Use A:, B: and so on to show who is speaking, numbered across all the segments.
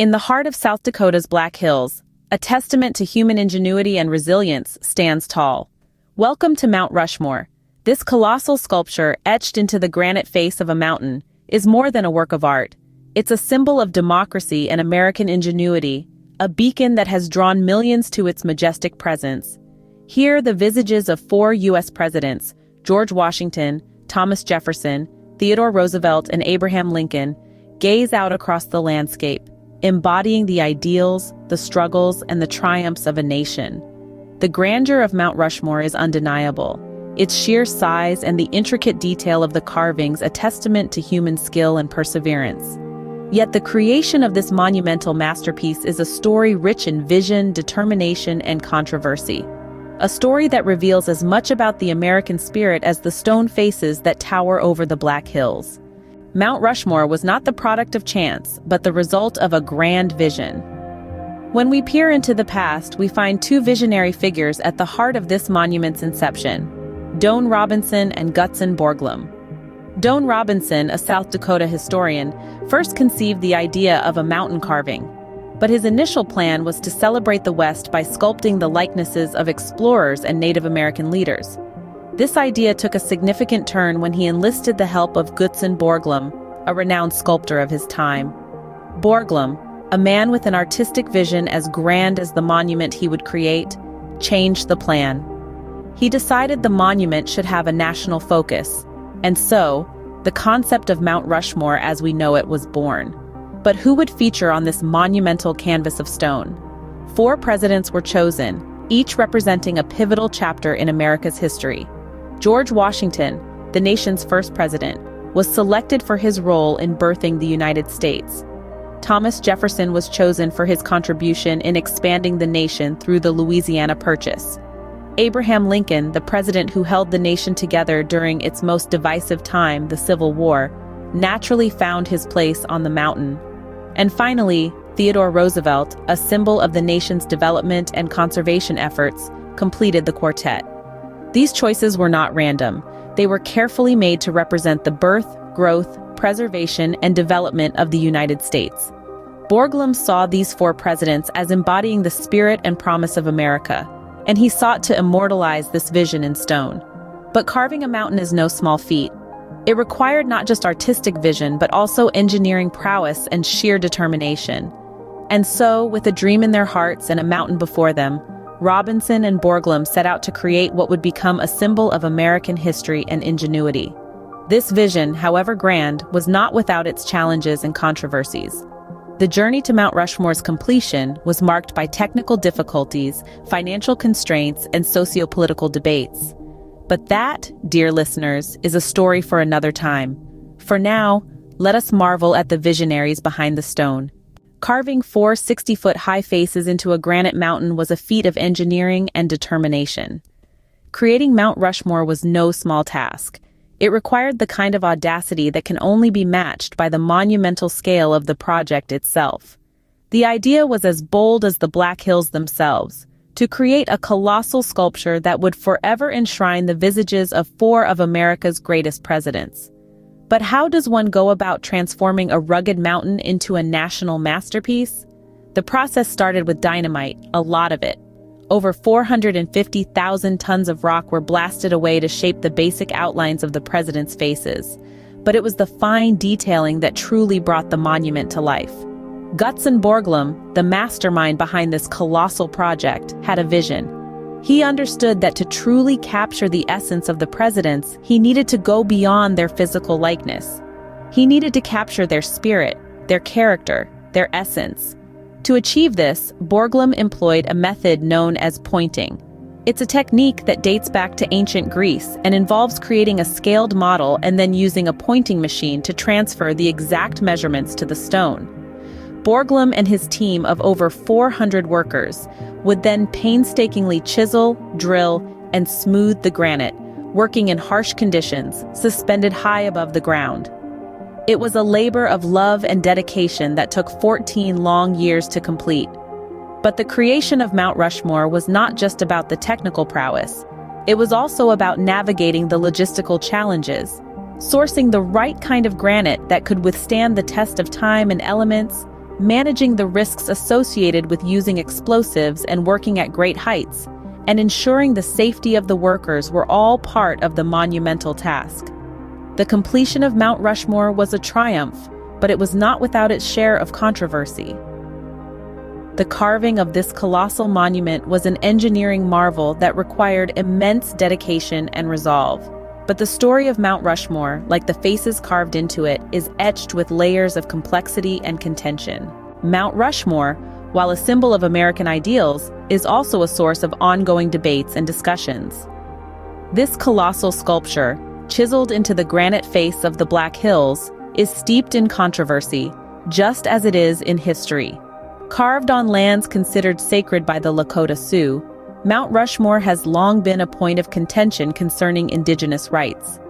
A: In the heart of South Dakota's Black Hills, a testament to human ingenuity and resilience stands tall. Welcome to Mount Rushmore. This colossal sculpture, etched into the granite face of a mountain, is more than a work of art. It's a symbol of democracy and American ingenuity, a beacon that has drawn millions to its majestic presence. Here, the visages of 4 U.S. presidents, George Washington, Thomas Jefferson, Theodore Roosevelt, and Abraham Lincoln, gaze out across the landscape, embodying the ideals, the struggles, and the triumphs of a nation. The grandeur of Mount Rushmore is undeniable. Its sheer size and the intricate detail of the carvings a testament to human skill and perseverance. Yet the creation of this monumental masterpiece is a story rich in vision, determination, and controversy. A story that reveals as much about the American spirit as the stone faces that tower over the Black Hills. Mount Rushmore was not the product of chance, but the result of a grand vision. When we peer into the past, we find 2 visionary figures at the heart of this monument's inception: Doane Robinson and Gutzon Borglum. Doane Robinson, a South Dakota historian, first conceived the idea of a mountain carving. But his initial plan was to celebrate the West by sculpting the likenesses of explorers and Native American leaders. This idea took a significant turn when he enlisted the help of Gutzon Borglum, a renowned sculptor of his time. Borglum, a man with an artistic vision as grand as the monument he would create, changed the plan. He decided the monument should have a national focus, and so, the concept of Mount Rushmore as we know it was born. But who would feature on this monumental canvas of stone? 4 presidents were chosen, each representing a pivotal chapter in America's history. George Washington, the nation's first president, was selected for his role in birthing the United States. Thomas Jefferson was chosen for his contribution in expanding the nation through the Louisiana Purchase. Abraham Lincoln, the president who held the nation together during its most divisive time, the Civil War, naturally found his place on the mountain. And finally, Theodore Roosevelt, a symbol of the nation's development and conservation efforts, completed the quartet. These choices were not random. They were carefully made to represent the birth, growth, preservation, and development of the United States. Borglum saw these 4 presidents as embodying the spirit and promise of America, and he sought to immortalize this vision in stone. But carving a mountain is no small feat. It required not just artistic vision, but also engineering prowess and sheer determination. And so, with a dream in their hearts and a mountain before them, Robinson and Borglum set out to create what would become a symbol of American history and ingenuity. This vision, however grand, was not without its challenges and controversies. The journey to Mount Rushmore's completion was marked by technical difficulties, financial constraints, and socio-political debates. But that, dear listeners, is a story for another time. For now, let us marvel at the visionaries behind the stone. Carving 4 60-foot-high faces into a granite mountain was a feat of engineering and determination. Creating Mount Rushmore was no small task. It required the kind of audacity that can only be matched by the monumental scale of the project itself. The idea was as bold as the Black Hills themselves: to create a colossal sculpture that would forever enshrine the visages of 4 of America's greatest presidents. But how does one go about transforming a rugged mountain into a national masterpiece? The process started with dynamite, a lot of it. Over 450,000 tons of rock were blasted away to shape the basic outlines of the presidents' faces. But it was the fine detailing that truly brought the monument to life. Gutzon Borglum, the mastermind behind this colossal project, had a vision. He understood that to truly capture the essence of the presidents, he needed to go beyond their physical likeness. He needed to capture their spirit, their character, their essence. To achieve this, Borglum employed a method known as pointing. It's a technique that dates back to ancient Greece and involves creating a scaled model and then using a pointing machine to transfer the exact measurements to the stone. Borglum and his team of over 400 workers would then painstakingly chisel, drill, and smooth the granite, working in harsh conditions, suspended high above the ground. It was a labor of love and dedication that took 14 long years to complete. But the creation of Mount Rushmore was not just about the technical prowess. It was also about navigating the logistical challenges, sourcing the right kind of granite that could withstand the test of time and elements, managing the risks associated with using explosives and working at great heights, and ensuring the safety of the workers were all part of the monumental task. The completion of Mount Rushmore was a triumph, but it was not without its share of controversy. The carving of this colossal monument was an engineering marvel that required immense dedication and resolve. But the story of Mount Rushmore, like the faces carved into it, is etched with layers of complexity and contention. Mount Rushmore, while a symbol of American ideals, is also a source of ongoing debates and discussions. This colossal sculpture, chiseled into the granite face of the Black Hills, is steeped in controversy, just as it is in history. Carved on lands considered sacred by the Lakota Sioux, Mount Rushmore has long been a point of contention concerning indigenous rights.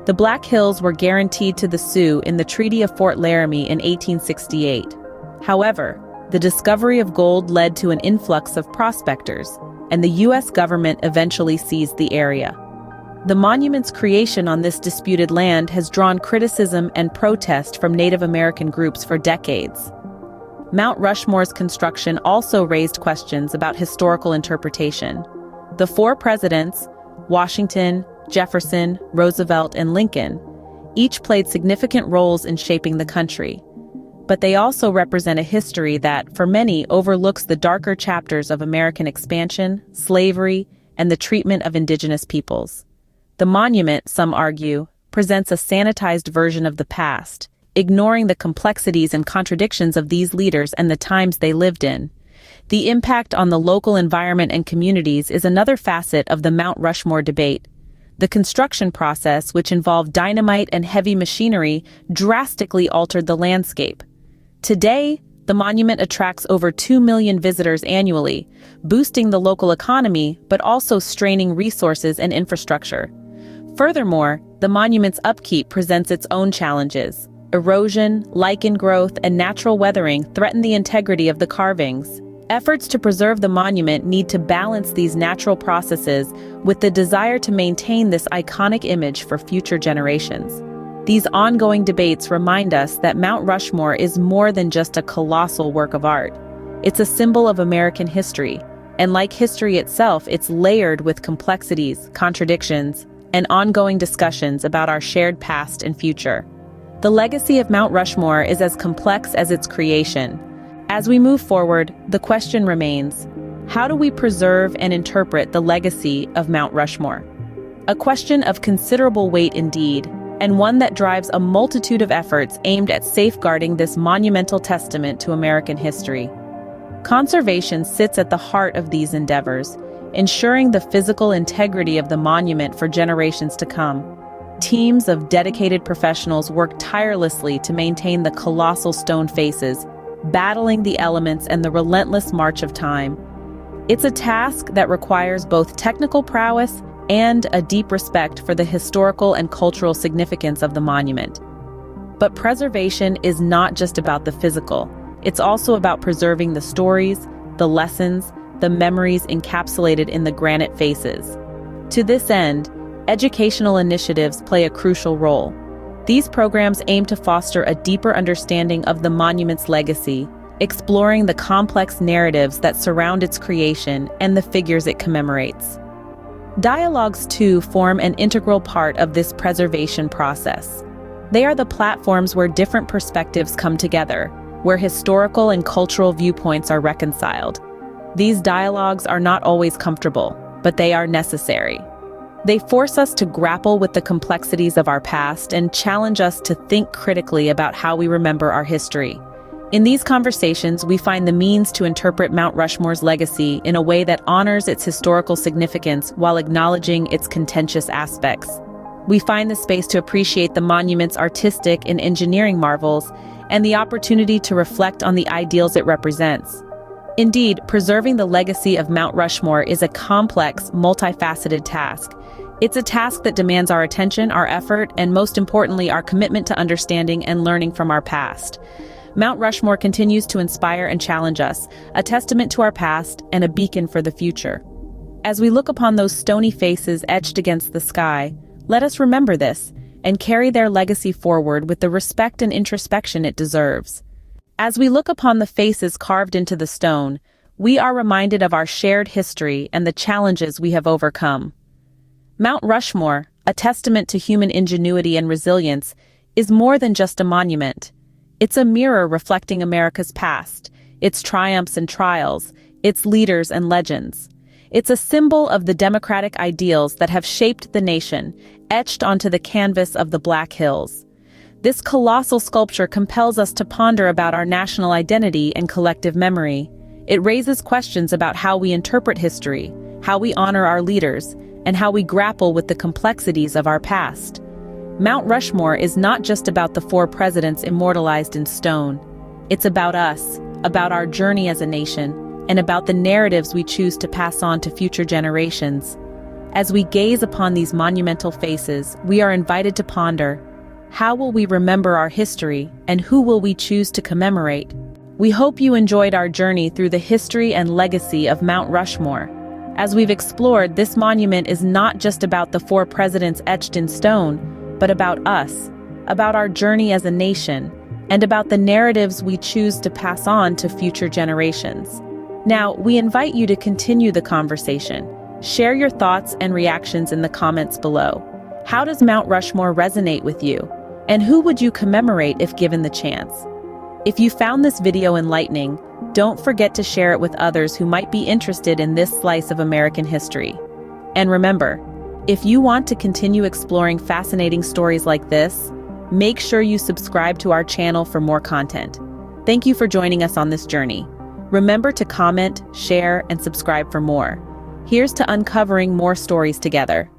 A: The Black Hills were guaranteed to the Sioux in the Treaty of Fort Laramie in 1868. However, the discovery of gold led to an influx of prospectors, and the U.S. government eventually seized the area. The monument's creation on this disputed land has drawn criticism and protest from Native American groups for decades. Mount Rushmore's construction also raised questions about historical interpretation. The four presidents, Washington, Jefferson, Roosevelt, and Lincoln, each played significant roles in shaping the country. But they also represent a history that, for many, overlooks the darker chapters of American expansion, slavery, and the treatment of indigenous peoples. The monument, some argue, presents a sanitized version of the past, ignoring the complexities and contradictions of these leaders and the times they lived in. The impact on the local environment and communities is another facet of the Mount Rushmore debate. The construction process, which involved dynamite and heavy machinery, drastically altered the landscape. Today, the monument attracts over 2 million visitors annually, boosting the local economy but also straining resources and infrastructure. Furthermore, the monument's upkeep presents its own challenges. Erosion, lichen growth, and natural weathering threaten the integrity of the carvings. Efforts to preserve the monument need to balance these natural processes with the desire to maintain this iconic image for future generations. These ongoing debates remind us that Mount Rushmore is more than just a colossal work of art. It's a symbol of American history, and like history itself, it's layered with complexities, contradictions, and ongoing discussions about our shared past and future. The legacy of Mount Rushmore is as complex as its creation. As we move forward, the question remains, how do we preserve and interpret the legacy of Mount Rushmore? A question of considerable weight indeed, and one that drives a multitude of efforts aimed at safeguarding this monumental testament to American history. Conservation sits at the heart of these endeavors, ensuring the physical integrity of the monument for generations to come. Teams of dedicated professionals work tirelessly to maintain the colossal stone faces, battling the elements and the relentless march of time. It's a task that requires both technical prowess and a deep respect for the historical and cultural significance of the monument. But preservation is not just about the physical. It's also about preserving the stories, the lessons, the memories encapsulated in the granite faces. To this end, educational initiatives play a crucial role. These programs aim to foster a deeper understanding of the monument's legacy, exploring the complex narratives that surround its creation and the figures it commemorates. Dialogues, too, form an integral part of this preservation process. They are the platforms where different perspectives come together, where historical and cultural viewpoints are reconciled. These dialogues are not always comfortable, but they are necessary. They force us to grapple with the complexities of our past and challenge us to think critically about how we remember our history. In these conversations, we find the means to interpret Mount Rushmore's legacy in a way that honors its historical significance while acknowledging its contentious aspects. We find the space to appreciate the monument's artistic and engineering marvels and the opportunity to reflect on the ideals it represents. Indeed, preserving the legacy of Mount Rushmore is a complex, multifaceted task. It's a task that demands our attention, our effort, and most importantly, our commitment to understanding and learning from our past. Mount Rushmore continues to inspire and challenge us, a testament to our past and a beacon for the future. As we look upon those stony faces etched against the sky, let us remember this and carry their legacy forward with the respect and introspection it deserves. As we look upon the faces carved into the stone, we are reminded of our shared history and the challenges we have overcome. Mount Rushmore, a testament to human ingenuity and resilience, is more than just a monument. It's a mirror reflecting America's past, its triumphs and trials, its leaders and legends. It's a symbol of the democratic ideals that have shaped the nation, etched onto the canvas of the Black Hills. This colossal sculpture compels us to ponder about our national identity and collective memory. It raises questions about how we interpret history, how we honor our leaders, and how we grapple with the complexities of our past. Mount Rushmore is not just about the 4 presidents immortalized in stone. It's about us, about our journey as a nation, and about the narratives we choose to pass on to future generations. As we gaze upon these monumental faces, we are invited to ponder, how will we remember our history, and who will we choose to commemorate? We hope you enjoyed our journey through the history and legacy of Mount Rushmore. As we've explored, this monument is not just about the 4 presidents etched in stone, but about us, about our journey as a nation, and about the narratives we choose to pass on to future generations. Now, we invite you to continue the conversation. Share your thoughts and reactions in the comments below. How does Mount Rushmore resonate with you? And who would you commemorate if given the chance? If you found this video enlightening, don't forget to share it with others who might be interested in this slice of American history. And remember, if you want to continue exploring fascinating stories like this, make sure you subscribe to our channel for more content. Thank you for joining us on this journey. Remember to comment, share, and subscribe for more. Here's to uncovering more stories together.